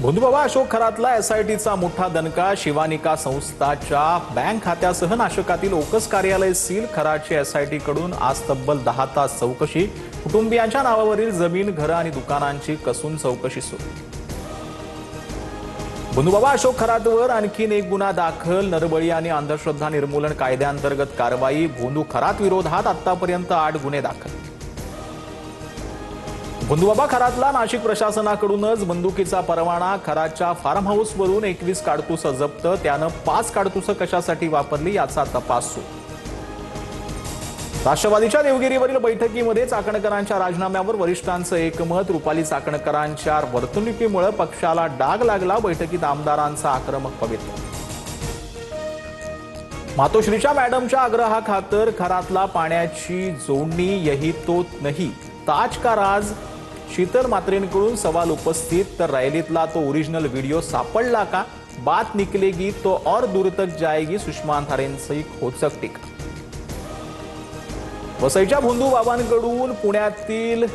भोंदूबाबा अशोक खरातला एसआयटीचा मोठा दणका। शिवानिका संस्थाच्या बँक खात्यासह नाशकातील ओकस कार्यालय सील। खराची एसआयटी कडून आज तब्बल 10 तास चौकशी। कुटुंबियांच्या नावावरील जमीन, घरं आणि दुकानांची कसून चौकशी सुरू। भोंदूबाबा अशोक खरातवर आणखीन एक गुन्हा दाखल। नरबळी आणि अंधश्रद्धा निर्मूलन कायद्याअंतर्गत कारवाई। भोंदू खरात विरोधात आतापर्यंत 8 गुन्हे दाखल। भोंदूबाबा खरातला नाशिक प्रशासनाकडूनच बंदुकीचा परवाना। खराच्या फार्म हाऊसवरून 21 काडतुस जप्त। त्यानं 5 काडतुस कशासाठी वापरली याचा तपास सुरू। राष्ट्रवादीच्या देवगिरीवरील बैठकीमध्ये चाकणकरांच्या राजीनाम्यावर वरिष्ठांचं एकमत। रुपाली चाकणकरांच्या वर्तणुकीमुळे पक्षाला डाग लागला। बैठकीत आमदारांचा आक्रमक पवित्रा। मातोश्रीच्या मॅडमच्या आग्रहाखातर खरातला पाण्याची जोडणी यही तो नाही, ताज का राज। शीतल मात्रेंकडून सवाल उपस्थित। तर रॅलीतला तो ओरिजिनल व्हिडिओ सापडला का? बात निकलेगी तो और दूर तक जाएगी। सुषमा अंधारेंची खोचक टीका। वसईच्या भोंदूबाबांकडून पुण्यातील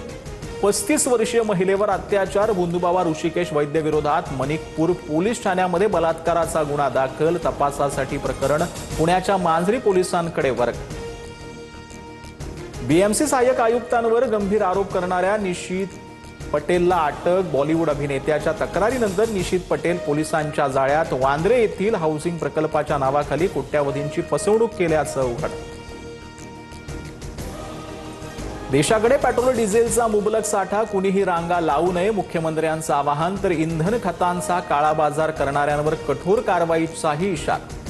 35 वर्षीय महिलेवर अत्याचार। भोंदूबाबा ऋषिकेश वैद्य विरोधात मणिकपूर पोलीस ठाण्यामध्ये बलात्काराचा गुन्हा दाखल। तपासासाठी प्रकरण पुण्याच्या मांजरी पोलिसांकडे वर्ग। बीएमसी सहाय्यक आयुक्तांवर गंभीर आरोप करणाऱ्या निशित पटेलला अटक। बॉलिवूड अभिनेत्याच्या तक्रारीनंतर निशित पटेल पोलिसांच्या जाळ्यात। वांद्रे येथील हाऊसिंग प्रकल्पाच्या नावाखाली कोट्यावधींची फसवणूक केल्याचं उघड। देशाकडे पेट्रोल डिझेलचा मुबलक साठा, कुणीही रांगा लावू नये मुख्यमंत्र्यांचं आवाहन। तर इंधन खतांचा काळाबाजार करणाऱ्यांवर कठोर कारवाईचाही इशारा।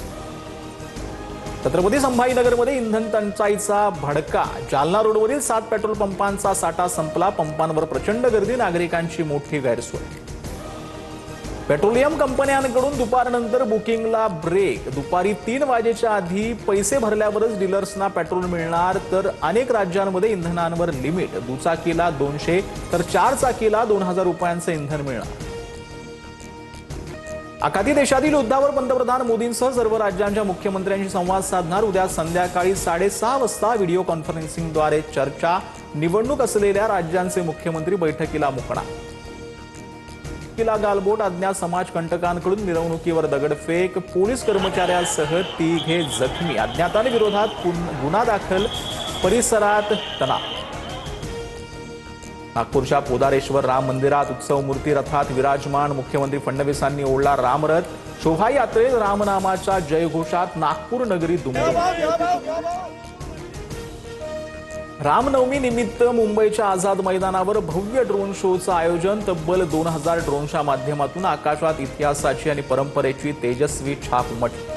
छत्रपती संभाजीनगरमध्ये इंधन टंचाईचा भडका। जालना रोडवरील 7 पेट्रोल पंपांचा साठा संपला। पंपांवर प्रचंड गर्दी, नागरिकांची मोठी गैरसोय। पेट्रोलियम कंपन्यांकडून दुपारनंतर बुकिंगला ब्रेक। दुपारी 3 वाजेच्या आधी पैसे भरल्यावरच डीलर्सना पेट्रोल मिळणार। तर अनेक राज्यांमध्ये इंधनांवर लिमिट। दुचाकीला 200 तर 4 चाकीला 2000 रुपयांचं इंधन मिळणार। आखाती देशातील युद्धावर पंतप्रधान मोदींसह सर्व राज्यांच्या मुख्यमंत्र्यांशी संवाद साधणार। उद्या संध्याकाळी 6:30 वाजता व्हिडिओ कॉन्फरन्सिंगद्वारे चर्चा। निवडणूक असलेल्या राज्यांचे मुख्यमंत्री बैठकीला मुकणार। गालबोट, अज्ञात समाजकंटकांकडून मिरवणुकीवर दगडफेक। पोलीस कर्मचाऱ्यासह 3 जखमी। अज्ञातांविरोधात गुन्हा दाखल। परिसरात तणाव। नागपूरच्या पोदारेश्वर राम मंदिरात उत्सव मूर्ती रथात विराजमान। मुख्यमंत्री फडणवीसांनी ओढला रामरथ। शोभायात्रेत रामनामाच्या जयघोषात नागपूर नगरी दुमदुमली। रामनवमी निमित्त मुंबईच्या आझाद मैदानावर भव्य ड्रोन शोचं आयोजन। तब्बल 2000 ड्रोनच्या माध्यमातून आकाशात इतिहासाची आणि परंपरेची तेजस्वी छाप उमटली।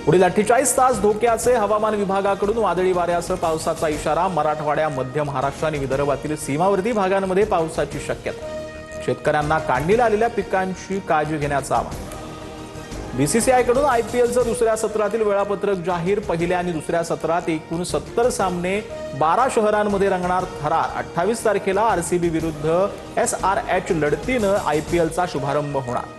पुढील 48 तास धोक्याचे। हवामान विभागाकडून वादळी वाऱ्यासह पावसाचा इशारा। मराठवाडा, मध्य महाराष्ट्र आणि विदर्भातील सीमावर्ती भागांमध्ये पावसाची शक्यता। शेतकऱ्यांना काढणीला आलेल्या पिकांची काळजी घेण्याचं आवाहन। बीसीसीआयकडून आयपीएलचं दुसऱ्या सत्रातील वेळापत्रक जाहीर। पहिल्या आणि दुसऱ्या सत्रात एकूण 70 सामने 12 शहरांमध्ये रंगणार थरार। 28 तारखेला आरसीबी विरुद्ध एसआरएच लढतीनं आयपीएलचा शुभारंभ होणार।